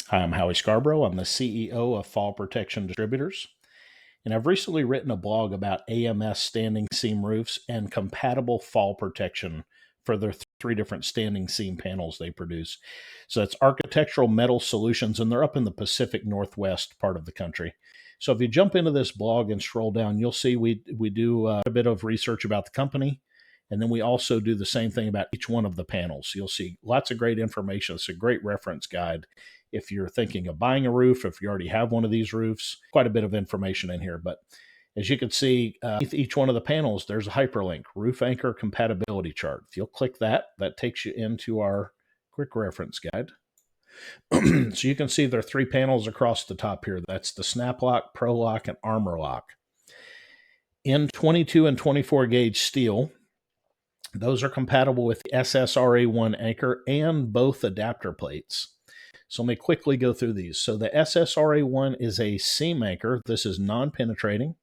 Hi, I'm Howie Scarborough. I'm the CEO of Fall Protection Distributors, and I've recently written a blog about AMS standing seam roofs and compatible fall protection for their three different standing seam panels they produce. So it's architectural metal solutions, and they're up in the Pacific Northwest part of the country. So if you jump into this blog and scroll down, you'll see we do a bit of research about the company, and then we also do the same thing about each one of the panels. You'll see lots of great information. It's a great reference guide if you're thinking of buying a roof, if you already have one of these roofs. Quite a bit of information in here. But as you can see, each one of the panels, there's a hyperlink, roof anchor compatibility chart. If you'll click that, that takes you into our quick reference guide. So you can see there are three panels across the top here. That's the Snap Lock, Pro Lock, and Armor Lock. In 22 and 24 gauge steel, those are compatible with the SSRA1 Anchor and both adapter plates. So let me quickly go through these. So the SSRA1 is a seam anchor. This is non-penetrating.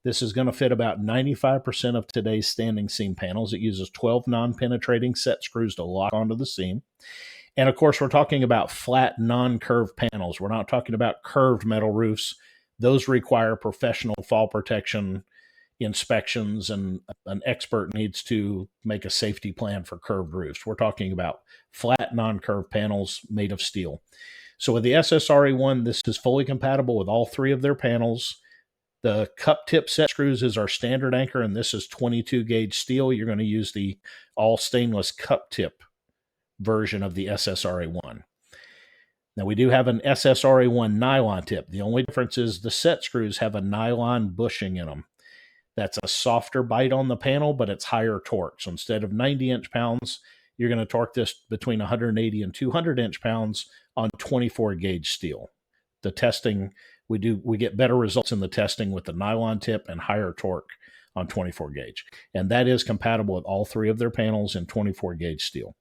This is going to fit about 95% of today's standing seam panels. It uses 12 non-penetrating set screws to lock onto the seam. And of course, we're talking about flat, non-curved panels. We're not talking about curved metal roofs. Those require professional fall protection inspections, and an expert needs to make a safety plan for curved roofs. We're talking about flat, non-curved panels made of steel. So with the SSRA1, this is fully compatible with all three of their panels. The cup tip set screws is our standard anchor, and this is 22 gauge steel. You're going to use the all stainless cup tip version of the SSRA1. Now we do have an SSRA1 nylon tip. The only difference is the set screws have a nylon bushing in them. That's a softer bite on the panel, but it's higher torque. So instead of 90 inch-pounds, you're going to torque this between 180 and 200 inch-pounds on 24 gauge steel. The testing, we get better results in the testing with the nylon tip and higher torque on 24 gauge. And that is compatible with all three of their panels in 24 gauge steel.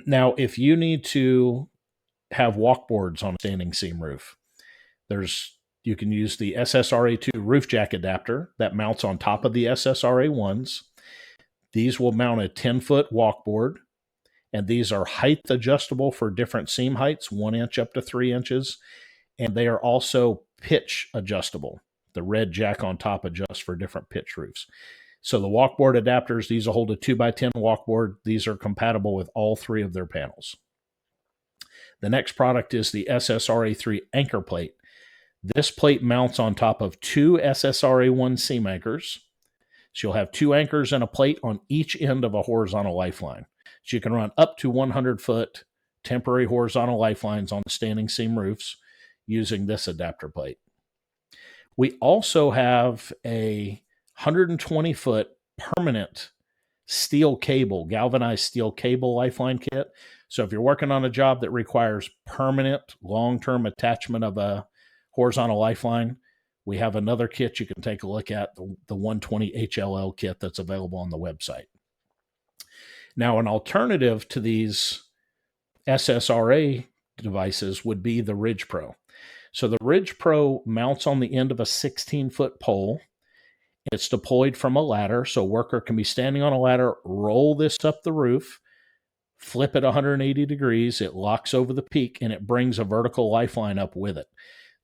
Now, if you need to have walkboards on a standing seam roof, you can use the SSRA2 roof jack adapter that mounts on top of the SSRA1s. These will mount a 10-foot walkboard, and these are height adjustable for different seam heights, 1 inch up to 3 inches, and they are also pitch adjustable. The red jack on top adjusts for different pitch roofs. So the walkboard adapters, these will hold a 2x10 walkboard. These are compatible with all three of their panels. The next product is the SSRA3 Anchor Plate. This plate mounts on top of two SSRA1 seam anchors. So you'll have two anchors and a plate on each end of a horizontal lifeline. So you can run up to 100-foot temporary horizontal lifelines on standing seam roofs using this adapter plate. We also have a 120-foot permanent steel cable, galvanized steel cable lifeline kit. So if you're working on a job that requires permanent long-term attachment of a horizontal lifeline, we have another kit you can take a look at, the 120 HLL kit that's available on the website. Now, an alternative to these SSRA devices would be the Ridge Pro. So the Ridge Pro mounts on the end of a 16-foot pole. It's deployed from a ladder, so a worker can be standing on a ladder, roll this up the roof, flip it 180 degrees, it locks over the peak, and it brings a vertical lifeline up with it.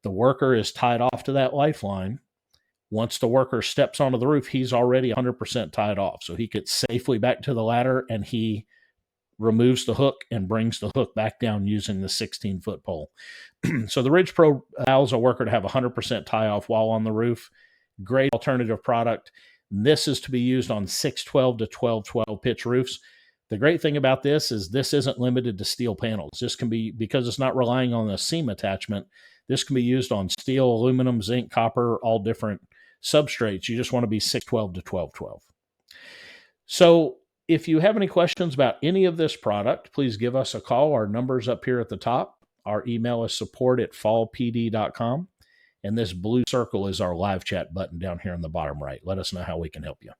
The worker is tied off to that lifeline. Once the worker steps onto the roof, he's already 100% tied off. So he gets safely back to the ladder, and he removes the hook and brings the hook back down using the 16-foot pole. So the Ridge Pro allows a worker to have 100% tie-off while on the roof. Great alternative product. This is to be used on 612 to 1212 pitch roofs. The great thing about this is this isn't limited to steel panels. This can be, because it's not relying on a seam attachment, this can be used on steel, aluminum, zinc, copper, all different substrates. You just want to be 612 to 1212. So if you have any questions about any of this product, please give us a call. Our number's up here at the top. Our email is support@fallpd.com. And this blue circle is our live chat button down here in the bottom right. Let us know how we can help you.